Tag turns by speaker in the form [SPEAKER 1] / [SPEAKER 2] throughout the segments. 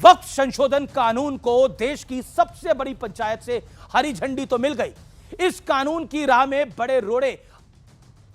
[SPEAKER 1] वक्फ संशोधन कानून को देश की सबसे बड़ी पंचायत से हरी झंडी तो मिल गई। इस कानून की राह में बड़े रोड़े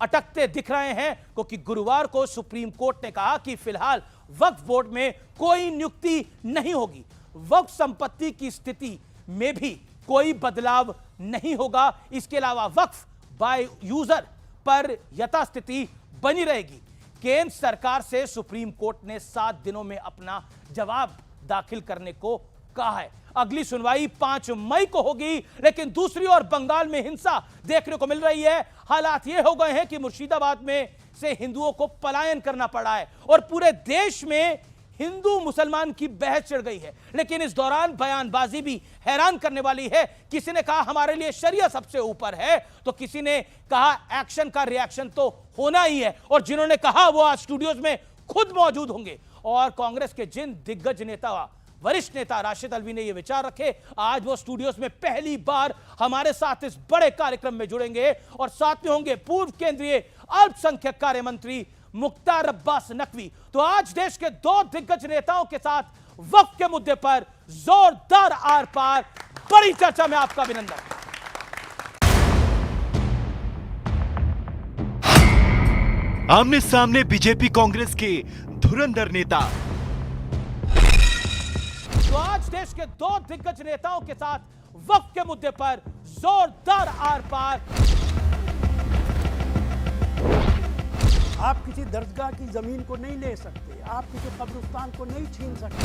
[SPEAKER 1] अटकते दिख रहे हैं, क्योंकि गुरुवार को सुप्रीम कोर्ट ने कहा कि फिलहाल वक्फ बोर्ड में कोई नियुक्ति नहीं होगी, वक्फ संपत्ति की स्थिति में भी कोई बदलाव नहीं होगा। इसके अलावा वक्फ बाय यूजर पर यथास्थिति बनी रहेगी। केंद्र सरकार से सुप्रीम कोर्ट ने 7 दिनों में अपना जवाब दाखिल करने को कहा है। अगली सुनवाई 5 मई को होगी, लेकिन दूसरी ओर बंगाल में हिंसा देखने को मिल रही है। हालात ये हो गए हैं कि मुर्शिदाबाद में से हिंदुओं को पलायन करना पड़ा है और पूरे देश में हिंदू मुसलमान की बहस छिड़ गई है। लेकिन इस दौरान बयानबाजी भी हैरान करने वाली है। किसी ने कहा हमारे लिए शरिया सबसे ऊपर है, तो किसी ने कहा एक्शन का रिएक्शन तो होना ही है। और जिन्होंने कहा वो आज स्टूडियोज में खुद मौजूद होंगे। और कांग्रेस के जिन दिग्गज नेता, वरिष्ठ नेता राशिद अल्वी ने ये विचार रखे, आज वो स्टूडियोज में पहली बार हमारे साथ इस बड़े कार्यक्रम में जुड़ेंगे। और साथ में होंगे पूर्व केंद्रीय अल्पसंख्यक कार्य मंत्री मुख्तार अब्बास नकवी। तो आज देश के 2 दिग्गज नेताओं के साथ वक्फ के मुद्दे पर जोरदार आर पार बड़ी चर्चा में आपका अभिनंदन।
[SPEAKER 2] आमने सामने बीजेपी कांग्रेस के धुरंधर नेता।
[SPEAKER 1] तो आज देश के 2 दिग्गज नेताओं के साथ वक्फ के मुद्दे पर जोरदार आर पार।
[SPEAKER 3] आप किसी दर्जगाह की जमीन को नहीं ले सकते, आप किसी कब्रिस्तान को नहीं छीन सकते।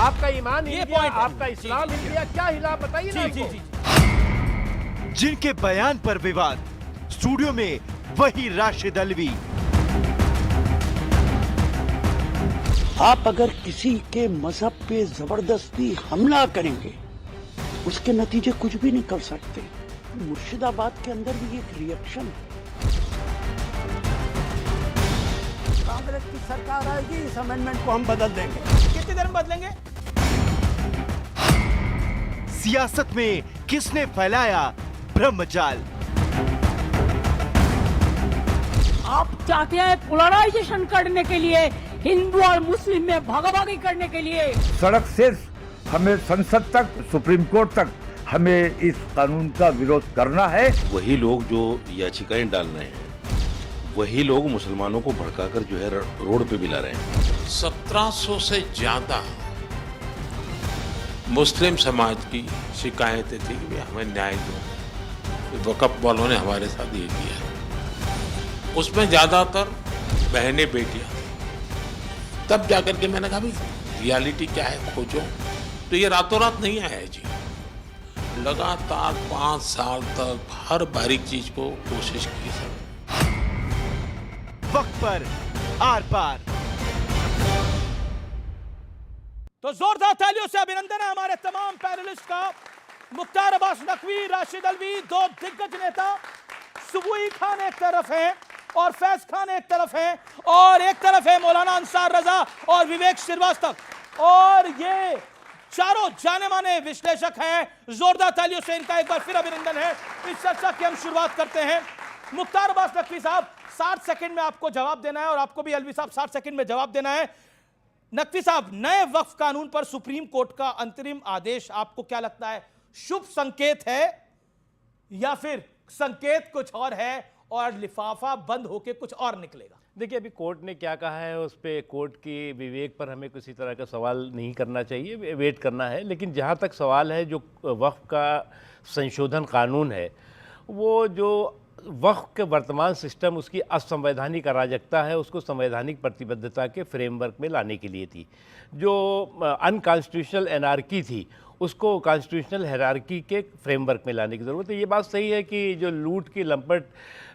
[SPEAKER 4] आपका ईमान इंडिया, आपका इस्लाम इंडिया, क्या हिला बताइए ना।
[SPEAKER 1] जी।
[SPEAKER 2] जिनके बयान पर विवाद, स्टूडियो में वही राशिद अल्वी।
[SPEAKER 3] आप अगर किसी के मजहब पे जबरदस्ती हमला करेंगे, उसके नतीजे कुछ भी नहीं कर सकते। मुर्शिदाबाद के अंदर भी एक रिएक्शन है। कांग्रेस की सरकार आएगी, इस अमेंडमेंट को हम बदल देंगे।
[SPEAKER 1] कितनी देर में बदलेंगे?
[SPEAKER 2] सियासत में किसने फैलाया ब्रह्मजाल?
[SPEAKER 5] आप चाहते हैं पोलराइजेशन करने के लिए, हिंदू और मुस्लिम में भागाभागी करने के लिए।
[SPEAKER 6] सड़क से हमें संसद तक, सुप्रीम कोर्ट तक हमें इस कानून का विरोध करना है।
[SPEAKER 7] वही लोग जो याचिकाएं डाल रहे हैं, वही लोग मुसलमानों को भड़काकर जो है रोड पे भी ला रहे हैं।
[SPEAKER 8] 1700 से ज्यादा मुस्लिम समाज की शिकायतें थी कि हमें न्याय दो। वक़्फ़ वालों ने हमारे साथ ये किया है। उसमें ज्यादातर बहनें, बेटियां। तब जाकर के मैंने कहा भाई रियलिटी क्या है, खोजो। तो ये रातों रात नहीं आया है जी, लगातार 5 साल तक हर बारीक चीज को कोशिश की सर।
[SPEAKER 2] वक्त पर आर पार।
[SPEAKER 1] तो जोरदार तालियों से अभिनंदन है हमारे तमाम पैनलिस्ट का। मुख्तार अब्बास नकवी, राशिद अल्वी, 2 दिग्गज नेता। सुबुई खान एक तरफ है और फैज खान एक तरफ है, और एक तरफ है मौलाना अंसार रजा और विवेक श्रीवास्तव। और ये चारों जाने माने विश्लेषक हैं। जोरदार तालियों से इनका एक बार फिर अभिनंदन है। इस चर्चा की हम शुरुआत करते हैं। मुख्तार अब्बास नकवी साहब, 60 सेकंड में आपको जवाब देना है, और आपको भी अल्वी साहब 60 सेकंड में जवाब देना है। नकवी साहब, नए वक्फ कानून पर सुप्रीम कोर्ट का अंतरिम आदेश आपको क्या लगता है, शुभ संकेत है या फिर संकेत कुछ और है और लिफाफा बंद होकर कुछ और निकलेगा?
[SPEAKER 4] देखिए, अभी कोर्ट ने क्या कहा है उस पर कोर्ट की विवेक पर हमें किसी तरह का सवाल नहीं करना चाहिए, वेट करना है। लेकिन जहाँ तक सवाल है, जो वक्फ का संशोधन कानून है, वो जो वक्फ के वर्तमान सिस्टम, उसकी असंवैधानिक अराजकता है, उसको संवैधानिक प्रतिबद्धता के फ्रेमवर्क में लाने के लिए थी। जो अनकॉन्स्टिट्यूशनल एनार्की थी, उसको कॉन्स्टिट्यूशनल हायरार्की के फ्रेमवर्क में लाने की ज़रूरत है। ये बात सही है कि जो लूट की लंपट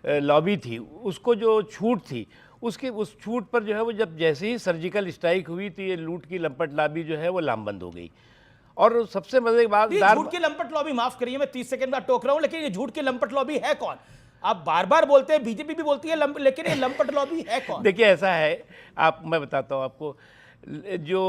[SPEAKER 4] लॉबी थी, उसको जो छूट थी, उसकी उस छूट पर जो है वो जब जैसे ही सर्जिकल स्ट्राइक हुई तो ये लूट की लंपट लॉबी जो है वो लामबंद हो गई। और सबसे मजे की बात,
[SPEAKER 1] झूठ की लंपट लॉबी, माफ करिए मैं 30 सेकंड का टोक रहा हूं, लेकिन ये झूठ की लंपट लॉबी है कौन? आप बार बार बोलते हैं, बीजेपी भी बोलती है, लेकिन ये लंपट लॉबी है कौन?
[SPEAKER 4] देखिए, ऐसा है, मैं बताता हूँ आपको। जो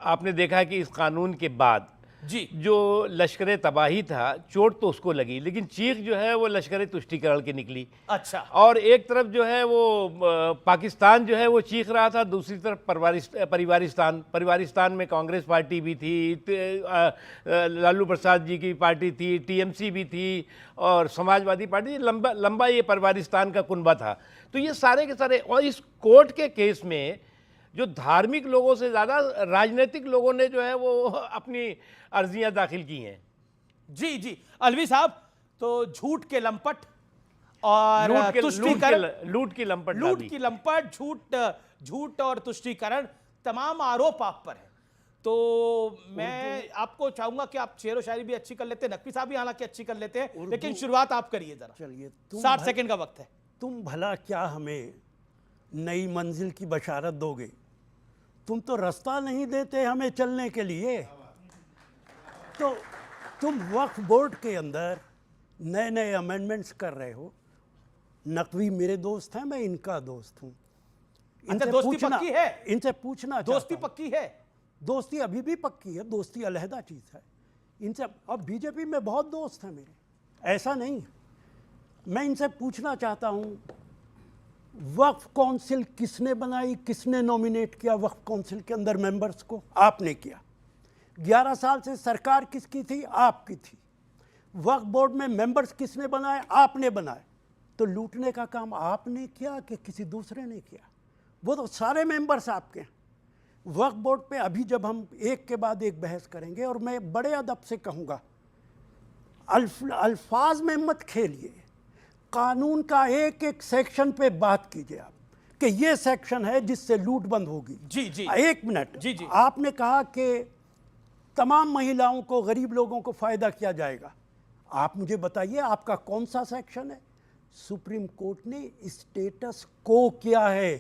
[SPEAKER 4] आपने देखा कि इस कानून के बाद
[SPEAKER 1] जी।
[SPEAKER 4] जो लश्कर तबाही था, चोट तो उसको लगी, लेकिन चीख जो है वो लश्कर तुष्टीकरण की निकली।
[SPEAKER 1] अच्छा।
[SPEAKER 4] और एक तरफ जो है वो पाकिस्तान जो है वो चीख रहा था, दूसरी तरफ परिवारिस्तान में कांग्रेस पार्टी भी थी, लालू प्रसाद जी की पार्टी थी, टीएमसी भी थी और समाजवादी पार्टी, लंबा ये परिवारिस्तान का कुनबा था। तो ये सारे के सारे, और इस कोर्ट के केस में जो धार्मिक लोगों से ज़्यादा राजनीतिक लोगों ने जो है वो अपनी अर्जियां दाखिल की हैं।
[SPEAKER 1] जी जी अलवी साहब, तो झूठ के लंपट और तुष्टीकरण,
[SPEAKER 4] लूट की लंपट,
[SPEAKER 1] झूठ और तुष्टीकरण, तमाम आरोप आप पर है। तो मैं आपको चाहूंगा कि आप शेरो शायरी भी अच्छी कर लेते हैं, नकवी साहब भी हालांकि अच्छी कर लेते हैं, लेकिन शुरुआत आप करिए जरा।
[SPEAKER 3] चलिए,
[SPEAKER 1] 60 सेकंड का वक्त है।
[SPEAKER 3] तुम भला क्या हमें नई मंजिल की बशारत दोगे? तुम तो रास्ता नहीं देते हमें चलने के लिए। तो तुम वक्फ बोर्ड के अंदर नए नए अमेंडमेंट्स कर रहे हो। नकवी मेरे दोस्त हैं, मैं इनका दोस्त हूँ।
[SPEAKER 1] दोस्ती पक्की है?
[SPEAKER 3] इनसे पूछना,
[SPEAKER 1] दोस्ती पक्की है?
[SPEAKER 3] दोस्ती अभी भी पक्की है, दोस्ती अलहदा चीज़ है। इनसे, अब बीजेपी में बहुत दोस्त हैं मेरे, ऐसा नहीं। मैं इनसे पूछना चाहता हूँ, वक्फ काउंसिल किसने बनाई, किसने नॉमिनेट किया वक्फ काउंसिल के अंदर मेंबर्स को? आपने किया। 11 साल से सरकार किसकी थी? आपकी थी। वक्फ बोर्ड में मेंबर्स किसने बनाए? आपने बनाए। तो लूटने का काम आपने किया कि किसी दूसरे ने किया? वो तो सारे मेंबर्स आपके हैं। वक्फ बोर्ड पे अभी जब हम एक के बाद एक बहस करेंगे, और मैं बड़े अदब से कहूँगा, अल्फाज में मत खेलिए, कानून का एक एक सेक्शन पे बात कीजिए आप कि ये सेक्शन है जिससे लूट बंद होगी।
[SPEAKER 1] जी जी,
[SPEAKER 3] एक मिनट।
[SPEAKER 1] जी जी,
[SPEAKER 3] आपने कहा कि तमाम महिलाओं को, गरीब लोगों को फायदा किया जाएगा। आप मुझे बताइए आपका कौन सा सेक्शन है? सुप्रीम कोर्ट ने स्टेटस को किया है,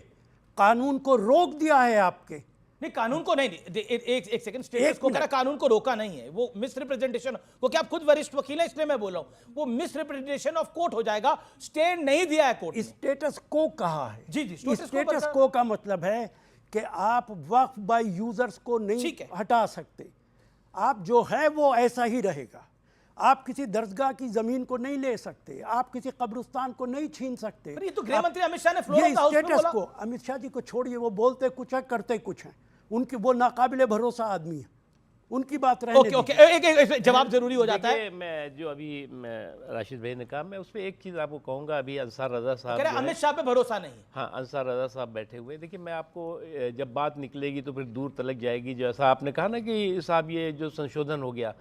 [SPEAKER 3] कानून को रोक दिया है आपके।
[SPEAKER 1] नहीं, कानून को नहीं, एक सेकंड, स्टेटस को करा, कानून को रोका नहीं है। वो मिस रिप्रेजेंटेशन, क्योंकि आप खुद वरिष्ठ वकील हैं इसलिए मैं बोल रहा हूं, वो मिस रिप्रेजेंटेशन ऑफ कोर्ट हो जाएगा। स्टे नहीं दिया है कोर्ट ने।
[SPEAKER 3] स्टेटस को कहा है।
[SPEAKER 1] जी जी,
[SPEAKER 3] स्टेटस को का मतलब है कि आप वक्फ बाय यूजर्स को नहीं हटा सकते। आप जो है वो ऐसा ही रहेगा। आप किसी दरगाह की जमीन को नहीं ले सकते, आप किसी कब्रिस्तान को नहीं छीन सकते।
[SPEAKER 1] ये तो गृह मंत्री अमित शाह ने
[SPEAKER 3] ये स्टेटस को, अमित शाह जी को छोड़िए, वो बोलते कुछ है करते कुछ है। उनकी, वो नाकाबिले भरोसा आदमी है, उनकी बात रहने
[SPEAKER 1] ओके ओके, एक जवाब जरूरी हो जाता है।
[SPEAKER 4] मैं जो अभी राशिद भाई ने कहा, मैं उस पर एक चीज़ आपको कहूँगा। अभी अंसार रजा साहब,
[SPEAKER 1] अमित शाह पे भरोसा नहीं।
[SPEAKER 4] हाँ, अंसार रजा साहब बैठे हुए। देखिए, मैं आपको, जब बात निकलेगी तो फिर दूर तलक जाएगी। जैसा आपने कहा ना कि साहब ये जो संशोधन हो गया,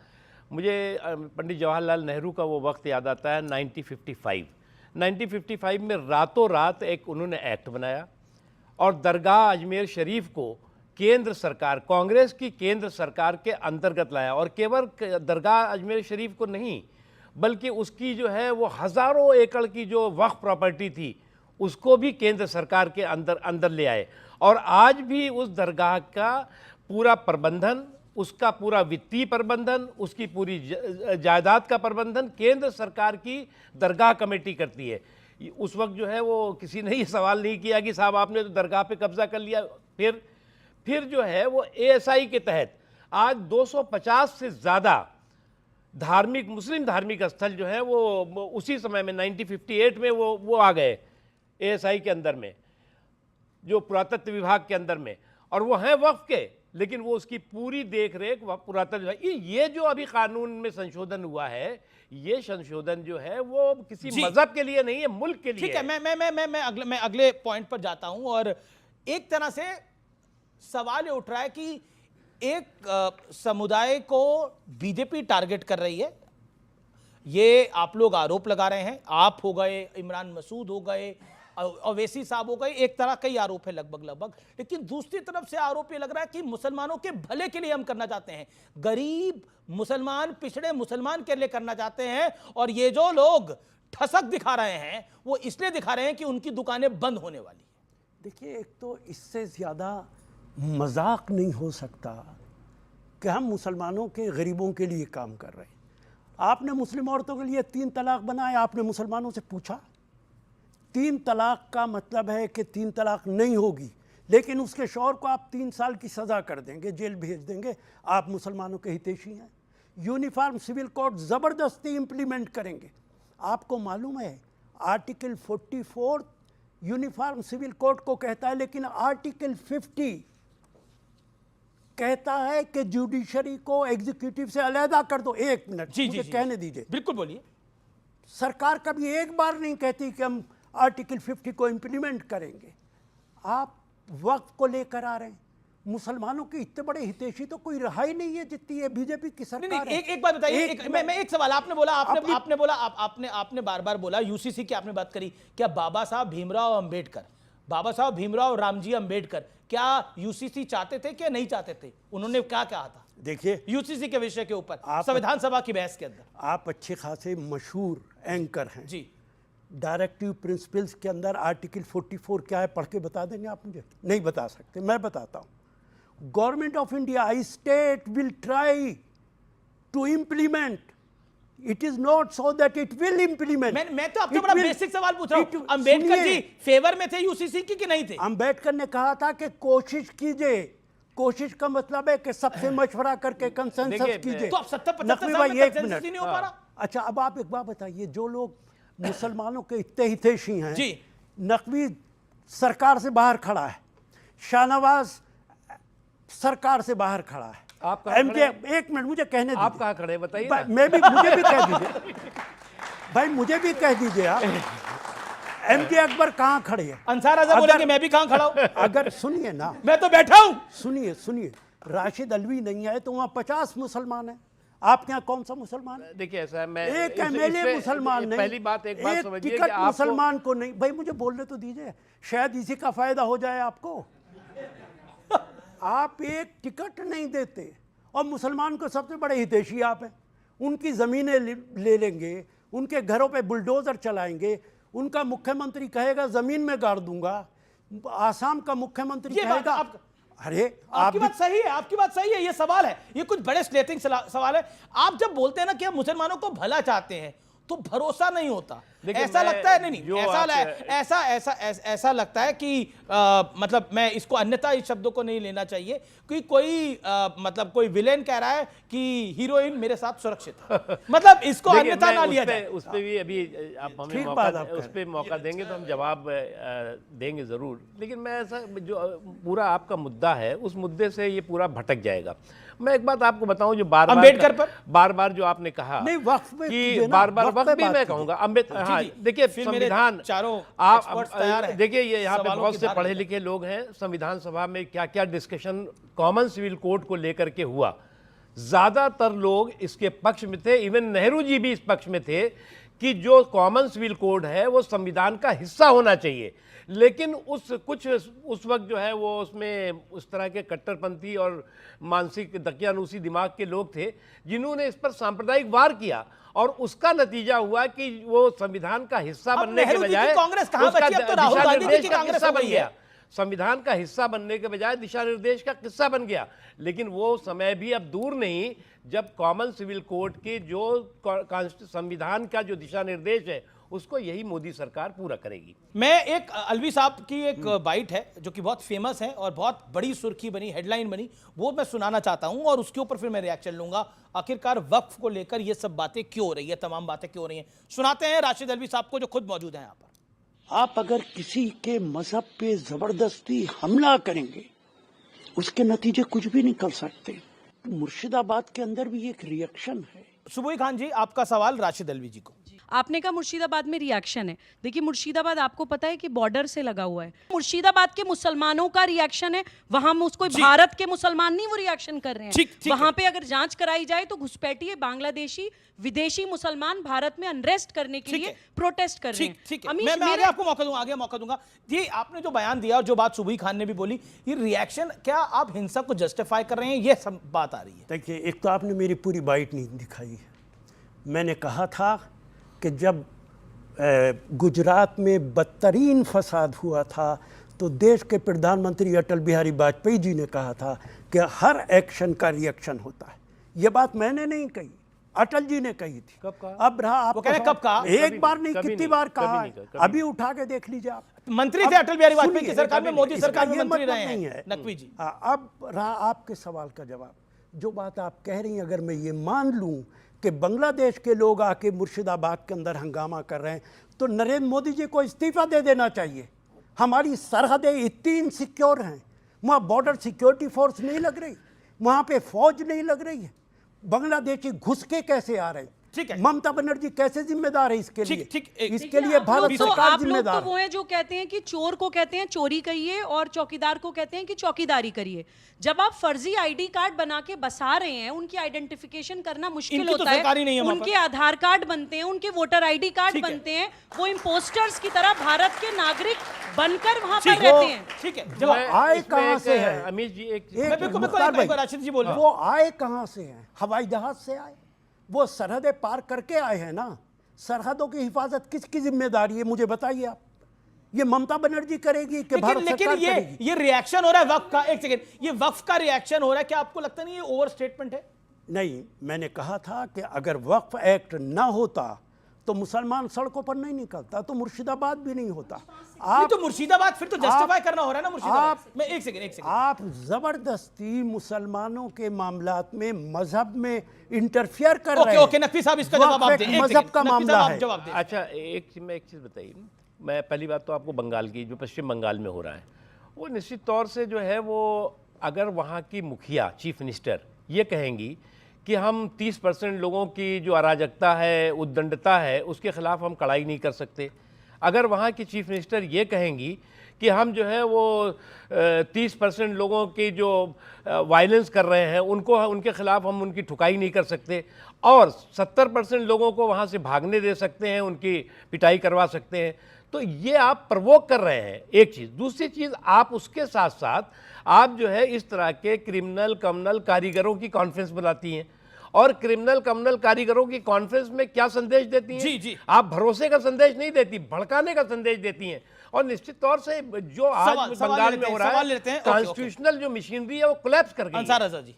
[SPEAKER 4] मुझे पंडित जवाहरलाल नेहरू का वो वक्त याद आता है, 1955 में रातों रात एक उन्होंने एक्ट बनाया और दरगाह अजमेर शरीफ को केंद्र सरकार, कांग्रेस की केंद्र सरकार के अंतर्गत लाया। और केवल दरगाह अजमेर शरीफ को नहीं, बल्कि उसकी जो है वो हज़ारों एकड़ की जो वक्फ प्रॉपर्टी थी उसको भी केंद्र सरकार के अंदर ले आए। और आज भी उस दरगाह का पूरा प्रबंधन, उसका पूरा वित्तीय प्रबंधन, उसकी पूरी जायदाद का प्रबंधन केंद्र सरकार की दरगाह कमेटी करती है। उस वक्त जो है वो किसी ने ये सवाल नहीं किया कि साहब आपने तो दरगाह पे कब्जा कर लिया। फिर जो है वो एएसआई के तहत आज 250 से ज़्यादा मुस्लिम धार्मिक स्थल जो है वो उसी समय में 1958 में वो आ गए एएसआई के अंदर में, जो पुरातत्व विभाग के अंदर में, और वो हैं वक्फ के, लेकिन वो उसकी पूरी देख रेख पुरातत्व। ये जो अभी कानून में संशोधन हुआ है, ये संशोधन जो है वो किसी मजहब के लिए नहीं है, मुल्क के लिए।
[SPEAKER 1] ठीक है, मैं अगले पॉइंट पर जाता हूं। और एक तरह से सवाल ये उठ रहा है कि एक समुदाय को बीजेपी टारगेट कर रही है, ये आप लोग आरोप लगा रहे हैं। आप हो गए, इमरान मसूद हो गए, अवैसी साहब हो गए, एक तरह कई आरोप है लगभग। लेकिन दूसरी तरफ से आरोप ये लग रहा है कि मुसलमानों के भले के लिए हम करना चाहते हैं, गरीब मुसलमान, पिछड़े मुसलमान के लिए करना चाहते हैं। और ये जो लोग ठसक दिखा रहे हैं वो इसलिए दिखा रहे हैं कि उनकी दुकानें बंद होने वाली है।
[SPEAKER 3] देखिए, एक तो इससे ज़्यादा मजाक नहीं हो सकता कि हम मुसलमानों के, गरीबों के लिए काम कर रहे हैं। आपने मुस्लिम औरतों के लिए 3 तलाक बनाए, आपने मुसलमानों से पूछा? 3 तलाक का मतलब है कि 3 तलाक नहीं होगी, लेकिन उसके शौहर को आप 3 साल की सज़ा कर देंगे, जेल भेज देंगे। आप मुसलमानों के हितैषी हैं। यूनिफॉर्म सिविल कोड जबरदस्ती इंप्लीमेंट करेंगे। आपको मालूम है आर्टिकल 44 यूनिफॉर्म सिविल कोड को कहता है, लेकिन आर्टिकल 50 कहता है कि जुडिशरी को एग्जीक्यूटिव से अलहदा कर दो। एक मिनट
[SPEAKER 1] जी
[SPEAKER 3] मुझे
[SPEAKER 1] जी
[SPEAKER 3] कहने दीजिए।
[SPEAKER 1] बिल्कुल बोलिए।
[SPEAKER 3] सरकार कभी एक बार नहीं कहती कि हम आर्टिकल 50 को इंप्लीमेंट करेंगे। आप वक्फ को लेकर आ रहे हैं। मुसलमानों के इतने बड़े हितैषी तो कोई रहा ही नहीं है जितनी है बीजेपी की सरकार है।
[SPEAKER 1] एक बात बताइए, मैं एक सवाल, आपने बोला आपने बार-बार बोला यूसीसी की आपने बात करी, क्या बाबा साहब भीमराव रामजी अंबेडकर क्या यूसीसी चाहते थे क्या नहीं चाहते थे? उन्होंने क्या कहा था
[SPEAKER 3] देखिए
[SPEAKER 1] यूसीसी के विषय के ऊपर संविधान सभा की बहस के अंदर?
[SPEAKER 3] आप अच्छे खासे मशहूर एंकर हैं
[SPEAKER 1] जी।
[SPEAKER 3] डायरेक्टिव प्रिंसिपल्स के अंदर आर्टिकल 44 क्या है पढ़ के बता देंगे आप मुझे? नहीं बता सकते, मैं बताता हूं। Government of India, I state will try to implement, it is not so that it will implement.
[SPEAKER 1] मैं तो आपसे बड़ा बेसिक सवाल पूछ रहा हूं, अंबेडकर जी फेवर में थे यूसीसी की कि नहीं थे?
[SPEAKER 3] अंबेडकर ने कहा था कि कोशिश कीजिए। कोशिश का मतलब है कि सबसे मशवरा करके कंसेंसस कीजिए।
[SPEAKER 1] तो अब 70-75
[SPEAKER 3] भाई
[SPEAKER 1] साल में
[SPEAKER 3] एक
[SPEAKER 1] कंसेंसस ही
[SPEAKER 3] मिनट
[SPEAKER 1] नहीं हो पा रहा।
[SPEAKER 3] अच्छा, अब आप एक बात बताइए, जो लोग मुसलमानों के इतने हितैषी हैं
[SPEAKER 1] जी।
[SPEAKER 3] नकवी सरकार से बाहर खड़ा है, शाहनवाज सरकार से बाहर खड़ा है,
[SPEAKER 4] आप कहाँ खड़े हैं?
[SPEAKER 3] एक मिनट मुझे कहने दीजिए।
[SPEAKER 4] आप कहाँ खड़े हैं बताइए ना।
[SPEAKER 3] मुझे भी कह दीजिए भाई, मुझे भी कह दीजिए आप। एमजे अकबर कहाँ खड़े हैं?
[SPEAKER 1] अंसार आज़म बोलेंगे मैं भी कहाँ खड़ा हूं?
[SPEAKER 3] अगर सुनिए ना,
[SPEAKER 1] मैं तो बैठा हूं।
[SPEAKER 3] सुनिए राशिद अलवी नहीं आए तो वहाँ 50 मुसलमान हैं। आपके यहाँ कौन सा मुसलमान है?
[SPEAKER 4] देखिए ऐसा है, मैं
[SPEAKER 3] एक एमएलए मुसलमान नहीं,
[SPEAKER 4] पहली बात एक बात समझिए कि
[SPEAKER 3] टिकट
[SPEAKER 4] आपको
[SPEAKER 3] मुसलमान को नहीं। भाई मुझे बोलने तो दीजिए, शायद इसी का फायदा हो जाए आपको। आप एक टिकट नहीं देते और मुसलमान को सबसे बड़े हितैषी आप हैं। उनकी ज़मीनें ले लेंगे, उनके घरों पे बुलडोज़र चलाएंगे, उनका मुख्यमंत्री कहेगा ज़मीन में गाड़ दूंगा, आसाम का मुख्यमंत्री कहेगा अरे
[SPEAKER 1] आपकी बात सही है, आपकी बात सही है। ये सवाल है, ये कुछ बड़े स्लेटिंग सवाल है। आप जब बोलते हैं ना कि हम मुसलमानों को भला चाहते हैं तो भरोसा नहीं होता। ऐसा लगता है नहीं ऐसा लगता है कि मतलब मैं इसको अन्यथा इस शब्दों को नहीं लेना चाहिए कि कोई मतलब कोई विलेन कह रहा है कि हीरोइन मेरे साथ सुरक्षित है। मतलब इसको अन्यथा ना लिया जाए।
[SPEAKER 4] उस पे भी अभी आप हमें उस पे मौका देंगे तो हम जवाब देंगे जरूर। लेकिन मैं ऐसा जो पूरा आपका मुद्दा है उस मुद्दे से ये पूरा भटक जाएगा। मैं एक बात आपको बताऊं, जो बार बार जो आपने कहा
[SPEAKER 3] नहीं वक्फ में
[SPEAKER 4] कि बार वक्त भी मैं कहूंगा अम्बेडकर, हाँ देखिए संविधान,
[SPEAKER 1] चारों
[SPEAKER 4] आप देखिए ये यहाँ पे बहुत से पढ़े लिखे लोग हैं। संविधान सभा में क्या क्या डिस्कशन कॉमन सिविल कोड को लेकर के हुआ, ज्यादातर लोग इसके पक्ष में थे। इवन नेहरू जी भी इस पक्ष में थे कि जो कॉमन सिविल कोड है वो संविधान का हिस्सा होना चाहिए। लेकिन उस वक्त जो है वो उसमें उस तरह के कट्टरपंथी और मानसिक दकियानूसी दिमाग के लोग थे जिन्होंने इस पर सांप्रदायिक वार किया और उसका नतीजा हुआ कि वो संविधान का हिस्सा बनने के बजाय
[SPEAKER 1] कांग्रेस कहां बची? अब तो राहुल गांधी की कांग्रेस
[SPEAKER 4] बन गया। संविधान का हिस्सा बनने के बजाय दिशा निर्देश का किस्सा बन गया। लेकिन वो समय भी अब दूर नहीं जब कॉमन सिविल कोड के जो संविधान का जो दिशा निर्देश है उसको यही मोदी सरकार पूरा करेगी।
[SPEAKER 1] मैं एक अलवी साहब की एक बाइट है जो कि बहुत फेमस है और बहुत बड़ी सुर्खी बनी, हेडलाइन बनी, वो मैं सुनाना चाहता हूं और उसके ऊपर फिर मैं रिएक्शन लूंगा। आखिरकार वक्फ को लेकर ये सब बातें क्यों हो रही है, तमाम बातें क्यों हो रही हैं, सुनाते हैं राशिद अलवी साहब को जो खुद मौजूद हैं यहाँ पर।
[SPEAKER 3] आप अगर किसी के मजहब पे जबरदस्ती हमला करेंगे उसके नतीजे कुछ भी निकल सकते। मुर्शिदाबाद के अंदर भी एक रिएक्शन है।
[SPEAKER 1] सुबोई खान जी, आपका सवाल राशिद अलवी जी को।
[SPEAKER 9] आपने कहा मुर्शिदाबाद में रिएक्शन है। देखिए मुर्शिदाबाद आपको पता है कि बॉर्डर से लगा हुआ है। मुर्शिदाबाद के मुसलमानों का रिएक्शन है, वहां उसको भारत के मुसलमान नहीं वो रिएक्शन कर रहे हैं। वहां पे अगर जांच कराई जाए तो घुसपैठिए बांग्लादेशी विदेशी मुसलमान भारत में अनरेस्ट करने के लिए प्रोटेस्ट कर रहे हैं।
[SPEAKER 1] मैं आगे आपको मौका दूंगा। ये आपने जो बयान दिया और जो बात सुबोई खान ने भी बोली, ये रिएक्शन, क्या आप हिंसा को जस्टिफाई कर रहे हैं? ये सब बात आ रही है।
[SPEAKER 3] देखिए, एक तो आपने मेरी पूरी बाइट नहीं दिखाई है। मैंने कहा था कि जब गुजरात में बदतरीन फसाद हुआ था तो देश के प्रधानमंत्री अटल बिहारी वाजपेयी जी ने कहा था कि हर एक्शन का रिएक्शन होता है। ये बात मैंने नहीं कही, अटल जी ने कही थी।
[SPEAKER 4] कब कहा?
[SPEAKER 3] अब रहा आप
[SPEAKER 1] कब कहा?
[SPEAKER 3] एक बार नहीं, कितनी बार कहा है? अभी उठा के देख लीजिए आप।
[SPEAKER 1] मंत्री थे अटल बिहारी वाजपेयी की सरकार में, मोदी सरकार में मंत्री रहे हैं नकवी जी।
[SPEAKER 3] अब रहा आपके सवाल का जवाब। जो बात आप कह रही हैं, अगर मैं ये मान लूं कि बांग्लादेश के लोग आके मुर्शिदाबाद के अंदर हंगामा कर रहे हैं, तो नरेंद्र मोदी जी को इस्तीफा दे देना चाहिए। हमारी सरहदें इतनी इनसिक्योर हैं, वहाँ बॉर्डर सिक्योरिटी फोर्स नहीं लग रही, वहाँ पे फौज नहीं लग रही है, बांग्लादेशी घुस के कैसे आ रहे हैं?
[SPEAKER 1] ठीक है,
[SPEAKER 3] ममता बनर्जी कैसे जिम्मेदार है इसके लिए?
[SPEAKER 1] ठीक,
[SPEAKER 3] इसके लिए भारत सरकार जिम्मेदार
[SPEAKER 9] तो वो है जो कहते हैं कि चोर को कहते हैं चोरी करिए और चौकीदार को कहते हैं कि चौकीदारी करिए। जब आप फर्जी आईडी कार्ड बना के बसा रहे हैं, उनकी आइडेंटिफिकेशन करना मुश्किल
[SPEAKER 1] इनकी तो
[SPEAKER 9] होता
[SPEAKER 1] सरकारी नहीं
[SPEAKER 9] है,
[SPEAKER 1] है
[SPEAKER 9] उनके आधार कार्ड बनते हैं, उनके वोटर आईडी कार्ड बनते हैं, वो इम्पोस्टर्स की तरह भारत के नागरिक बनकर वहां पर रहते हैं।
[SPEAKER 1] ठीक है,
[SPEAKER 3] वो आए कहां से है?
[SPEAKER 4] अमित जी
[SPEAKER 1] राशिद जी बोल,
[SPEAKER 3] वो आए कहां से हैं? हवाई जहाज से आए? वो सरहदें पार करके आए हैं ना। सरहदों की हिफाजत किसकी जिम्मेदारी है, मुझे बताइए आप। ये ममता बनर्जी करेगी कि भारत सरकार करेगी?
[SPEAKER 1] ये रिएक्शन हो रहा है वक्फ का, एक सेकंड, ये वक्फ का रिएक्शन हो रहा है, क्या आपको लगता नहीं ये ओवर स्टेटमेंट है?
[SPEAKER 3] नहीं, मैंने कहा था कि अगर वक्फ एक्ट ना होता तो मुसलमान सड़कों पर नहीं निकलता, तो मुर्शिदाबाद भी नहीं होता।
[SPEAKER 1] आप तो मुर्शिदाबाद फिर तो जस्टिफाई करना हो रहा है ना मुर्शिदाबाद। मैं एक सेकंड
[SPEAKER 3] आप जबरदस्ती मुसलमानों के मामलात में मजहब में इंटरफियर कर रहे हैं।
[SPEAKER 1] ओके नकवी साहब, इसका जवाब आप दें।
[SPEAKER 3] मजहब का मामला है।
[SPEAKER 4] अच्छा, मैं एक चीज़ बताइए। मैं पहली बात तो आपको बंगाल की, जो पश्चिम बंगाल में हो रहा है, वो निश्चित तौर से जो है वो, अगर वहाँ की मुखिया चीफ मिनिस्टर ये कहेंगी कि हम 30% लोगों की जो अराजकता है, उद्दंडता है, उसके खिलाफ हम कड़ाई नहीं कर सकते, अगर वहाँ की चीफ मिनिस्टर ये कहेंगी कि हम जो है वो 30% लोगों की जो वायलेंस कर रहे हैं उनके खिलाफ हम उनकी ठुकाई नहीं कर सकते, और 70% लोगों को वहाँ से भागने दे सकते हैं, उनकी पिटाई करवा सकते हैं, तो ये आप प्रवोक कर रहे हैं, एक चीज़। दूसरी चीज़, आप उसके साथ साथ आप जो है इस तरह के क्रिमिनल कम्युनल कारीगरों की कॉन्फ्रेंस बुलाती हैं, और क्रिमिनल कम्युनल कारीगरों की कॉन्फ्रेंस में क्या संदेश देती हैं?
[SPEAKER 1] जी।
[SPEAKER 4] आप भरोसे का संदेश नहीं देती, भड़काने का संदेश देती हैं। और निश्चित तौर से जो आज बंगाल में हो रहा है, कॉन्स्टिट्यूशनल जो मशीनरी है वो कोलैप्स कर गई है।
[SPEAKER 1] अंसार रज़ा जी,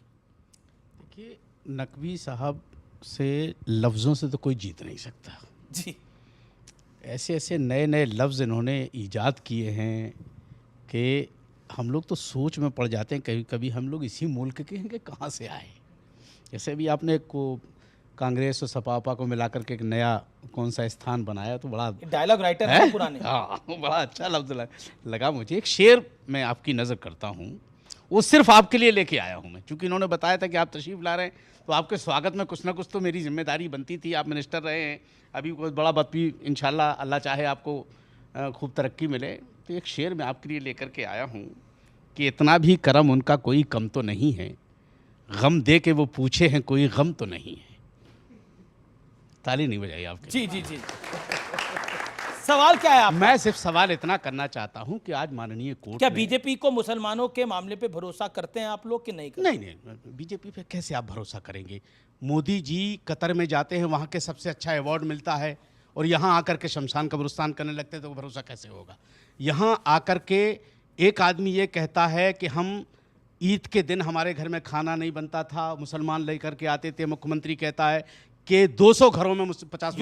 [SPEAKER 10] देखिए, नकवी साहब से लफ्ज़ों से तो कोई जीत नहीं सकता
[SPEAKER 1] जी।
[SPEAKER 10] ऐसे ऐसे नए नए लफ्ज़ इन्होंने ईजाद किए हैं कि हम लोग तो सोच में पड़ जाते हैं कभी कभी, हम लोग इसी मुल्क के हैं कि कहाँ से आए। जैसे भी आपने को कांग्रेस और सपापा को मिलाकर के एक नया कौन सा स्थान बनाया, तो बड़ा
[SPEAKER 1] डायलॉग राइटर है पुराने।
[SPEAKER 10] हाँ, बड़ा अच्छा लफ्ज़ लगा मुझे। एक शेर मैं आपकी नज़र करता हूँ, वो सिर्फ आपके लिए लेके आया हूँ मैं, क्योंकि इन्होंने बताया था कि आप तशरीफ़ ला रहे हैं, तो आपके स्वागत में कुछ ना कुछ तो मेरी जिम्मेदारी बनती थी। आप मिनिस्टर रहे हैं, अभी कोई बड़ा बात भी इंशाल्लाह अल्लाह चाहे आपको खूब तरक्की मिले। तो एक शेर मैं आपके लिए लेकर के आया हूँ कि इतना भी करम उनका कोई कम तो नहीं है, गम दे के वो पूछे हैं कोई गम तो नहीं है। ताली नहीं बजाई आपके।
[SPEAKER 1] जी। सवाल क्या है आप?
[SPEAKER 10] मैं सिर्फ सवाल इतना करना चाहता हूं कि आज माननीय कोर्ट,
[SPEAKER 1] क्या बीजेपी को मुसलमानों के मामले पे भरोसा करते हैं आप लोग कि नहीं करते?
[SPEAKER 10] नहीं, बीजेपी पे कैसे आप भरोसा करेंगे? मोदी जी कतर में जाते हैं, वहाँ के सबसे अच्छा अवार्ड मिलता है, और यहाँ आकर के शमशान कब्रिस्तान करने लगते हैं, तो भरोसा कैसे होगा? यहाँ आकर के एक आदमी ये कहता है कि हम ईद के दिन हमारे घर में खाना नहीं बनता था, मुसलमान लेकर के आते थे। मुख्यमंत्री कहता है कि 200 घरों में 50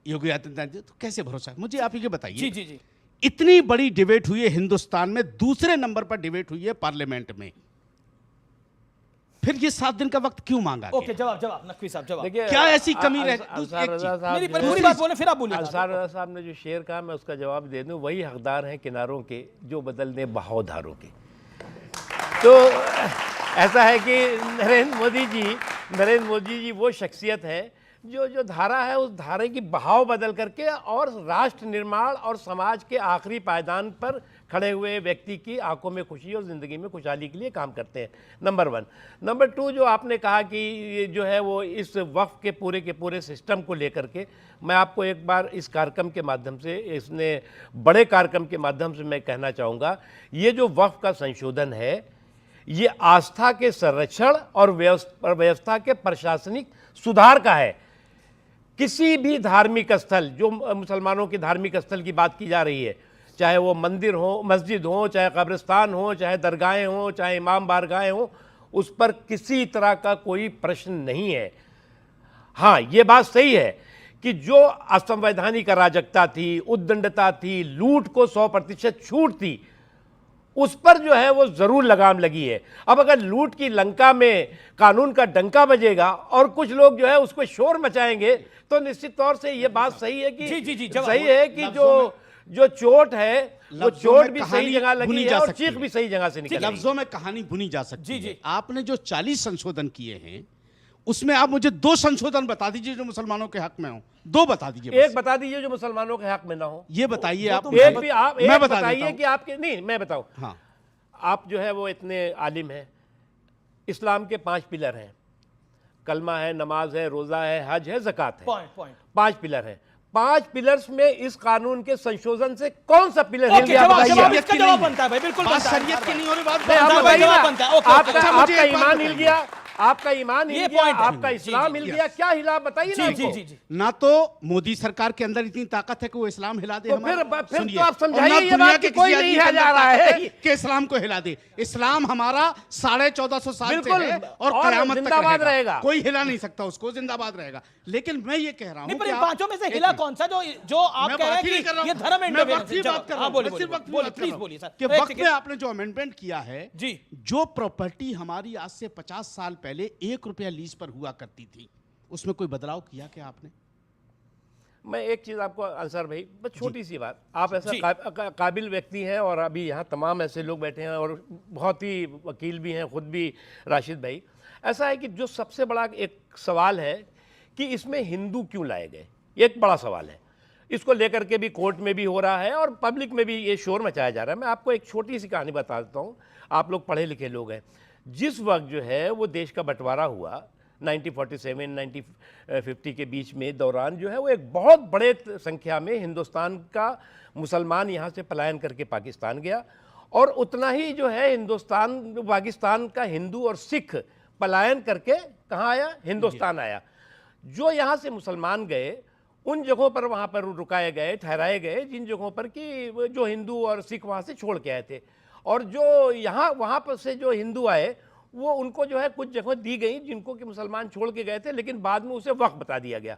[SPEAKER 10] योगी आदित्यनाथ, तो कैसे भरोसा? मुझे आप ये बताइए।
[SPEAKER 1] जी।
[SPEAKER 10] इतनी बड़ी डिबेट हुई है हिंदुस्तान में, दूसरे नंबर पर डिबेट हुई है पार्लियामेंट में, फिर ये 7 दिन का वक्त क्यों मांगा?
[SPEAKER 1] ओके, जवाब नकवी साहब, जवाब।
[SPEAKER 10] क्या ऐसी कमी रह?
[SPEAKER 1] पूरी बात बोले, फिर आप बोलिए।
[SPEAKER 4] अंसार रज़ा साहब ने जो शेर कहा, मैं उसका जवाब दे दूं। वही हकदार हैं किनारों के जो बदल दें बहावधारों के। तो ऐसा है कि नरेंद्र मोदी जी वो शख्सियत है जो धारा है, उस धारे की बहाव बदल करके और राष्ट्र निर्माण और समाज के आखिरी पायदान पर खड़े हुए व्यक्ति की आंखों में खुशी और ज़िंदगी में खुशहाली के लिए काम करते हैं, नंबर 1। नंबर 2, जो आपने कहा कि ये जो है वो इस वक्फ के पूरे सिस्टम को लेकर के, मैं आपको एक बार इस कार्यक्रम के माध्यम से, इसने बड़े कार्यक्रम के माध्यम से मैं कहना चाहूँगा, ये जो वक्फ का संशोधन है, ये आस्था के संरक्षण और व्यवस्था के प्रशासनिक सुधार का है। किसी भी धार्मिक स्थल, जो मुसलमानों के धार्मिक स्थल की बात की जा रही है, चाहे वो मंदिर हो, मस्जिद हो, चाहे कब्रिस्तान हो, चाहे दरगाहें हो, चाहे इमाम बारगाहें हो, उस पर किसी तरह का कोई प्रश्न नहीं है। हाँ, ये बात सही है कि जो असंवैधानिक अराजकता थी, उद्दंडता थी, लूट को 100% छूट थी, उस पर जो है वो जरूर लगाम लगी है। अब अगर लूट की लंका में कानून का डंका बजेगा और कुछ लोग जो है उसको शोर मचाएंगे, तो निश्चित तौर से ये बात सही है कि सही है कि जो चोट है वो चोट भी सही जगह लगी है और चीख भी सही जगह से निकली।
[SPEAKER 10] लफ्जों में कहानी बुनी जा सकती है। आपने जो 40 संशोधन किए हैं उसमें आप मुझे 2 संशोधन बता दीजिए जो मुसलमानों के हक में हो। 2 बता दीजिए।
[SPEAKER 4] एक बता दीजिए जो मुसलमानों के हक में ना हो।
[SPEAKER 10] ये बताइए आप।
[SPEAKER 4] एक भी आप मैं बताइए कि आपके नहीं, मैं बताऊं।
[SPEAKER 10] हाँ,
[SPEAKER 4] आप जो है वो इतने आलिम हैं। इस्लाम के 5 पिलर हैं, कलमा है, नमाज है, रोजा है, हज है, ज़कात है। 5 पिलर हैं। 5 पिलर्स में इस कानून के संशोधन से कौन सा पिलर हिल गया?
[SPEAKER 1] जवाब बनता है भाई, बिल्कुल
[SPEAKER 10] शरीयत की नहीं हो रही बात।
[SPEAKER 4] आपका ईमान हिल गया, आपका ईमान हिल गया, आपका इस्लाम हिल गया, क्या हिला बताइए ना।
[SPEAKER 10] जी। ना तो मोदी सरकार के अंदर इतनी ताकत है कि वो इस्लाम हिला दे।
[SPEAKER 4] तो फिर तो आप समझाइए ये बात कि कोई नहीं हिला जा रहा है
[SPEAKER 10] कि इस्लाम को हिला दे। इस्लाम हमारा 1450 साल से है और कयामत तक
[SPEAKER 4] जिंदाबाद रहेगा।
[SPEAKER 10] कोई हिला नहीं सकता उसको, जिंदाबाद रहेगा। लेकिन मैं ये कह रहा हूँ
[SPEAKER 1] कि 5 में से हिला कौन सा जो आप कह रहे हैं कि ये धर्म
[SPEAKER 10] कि वक्त में आपने जो अमेंडमेंट किया है जी, जो प्रॉपर्टी हमारी आज से 50 साल पहले 1 रुपया लीज पर हुआ करती थी, उसमें कोई बदलाव किया क्या आपने?
[SPEAKER 4] मैं एक चीज़ आपको अंसर भाई, बस छोटी सी बात, आप ऐसा काबिल व्यक्ति हैं और अभी यहाँ तमाम ऐसे लोग बैठे हैं और बहुत ही वकील भी हैं, खुद भी राशिद भाई। ऐसा है कि जो सबसे बड़ा एक सवाल है कि इसमें हिंदू क्यों लाए गए, एक बड़ा सवाल है। इसको लेकर के भी कोर्ट में भी हो रहा है और पब्लिक में भी ये शोर मचाया जा रहा है। मैं आपको एक छोटी सी कहानी बता देता हूँ, आप लोग पढ़े लिखे लोग हैं। जिस वक्त जो है वो देश का बंटवारा हुआ 1947-1950 के बीच में दौरान जो है वो एक बहुत बड़े संख्या में हिंदुस्तान का मुसलमान यहाँ से पलायन करके पाकिस्तान गया और उतना ही जो है हिंदुस्तान पाकिस्तान का हिंदू और सिख पलायन करके कहाँ आया, हिंदुस्तान आया। जो यहाँ से मुसलमान गए उन जगहों पर वहाँ पर रुकाए गए, ठहराए गए, जिन जगहों पर कि जो हिंदू और सिख वहाँ से छोड़ के आए थे। और जो यहाँ वहाँ पर से जो हिंदू आए वो उनको जो है कुछ जगह दी गई जिनको कि मुसलमान छोड़ के गए थे, लेकिन बाद में उसे वक्फ बता दिया गया।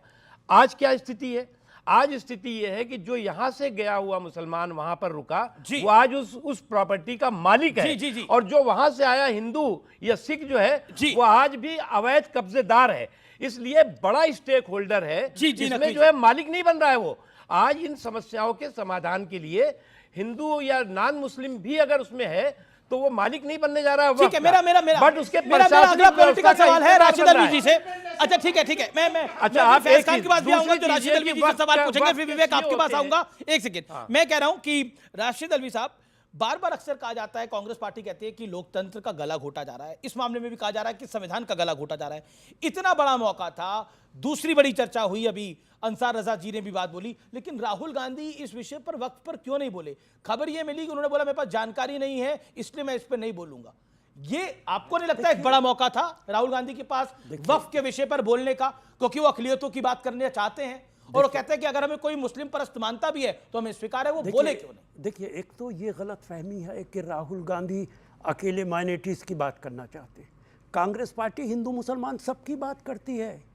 [SPEAKER 4] आज क्या स्थिति है? आज स्थिति ये है कि जो यहाँ से गया हुआ मुसलमान वहाँ पर रुका वो आज उस प्रॉपर्टी का मालिक है। जी। और जो वहाँ से आया हिंदू या सिख जो है वो आज भी अवैध कब्जेदार है, इसलिए बड़ा स्टेक होल्डर है जिसमें जो है मालिक नहीं बन रहा है। वो आज इन समस्याओं के समाधान के लिए हिंदू या नॉन मुस्लिम भी अगर उसमें है तो वो मालिक नहीं बनने जा रहा है।
[SPEAKER 1] ठीक है, मेरा बट उसके
[SPEAKER 4] अगला
[SPEAKER 1] पॉलिटिकल सवाल है राशिद अलवी जी से। अच्छा ठीक है मैं
[SPEAKER 4] अच्छा आप
[SPEAKER 1] फैज खान के पास भी आऊंगा जो राशिद अलवी जी से सवाल पूछेंगे, फिर विवेक आपके पास आऊंगा। एक सेकंड, मैं कह रहा हूं कि राशिद अलवी साहब, बार बार अक्सर कहा जाता है, कांग्रेस पार्टी कहती है कि लोकतंत्र का गला घोटा जा रहा है, इस मामले में भी कहा जा रहा है कि संविधान का गला घोटा जा रहा है। इतना बड़ा मौका था, दूसरी बड़ी चर्चा हुई, अभी अंसार रजा जी ने भी बात बोली, लेकिन राहुल गांधी इस विषय पर वक्त पर क्यों नहीं बोले? खबर यह मिली कि उन्होंने बोला मेरे पास जानकारी नहीं है इसलिए मैं इस पर नहीं बोलूंगा। ये आपको नहीं लगता एक बड़ा मौका था राहुल गांधी के पास वक्फ के विषय पर बोलने का, क्योंकि वो अकलियतों की बात करना चाहते हैं और वो कहते हैं कि अगर हमें कोई मुस्लिम परस्त मानता भी है तो हमें स्वीकार है, वो बोले क्यों नहीं?
[SPEAKER 3] देखिए, एक तो ये गलत फहमी है कि राहुल गांधी अकेले माइनॉरिटीज़ की बात करना चाहते हैं। कांग्रेस पार्टी हिंदू मुसलमान सबकी बात करती है।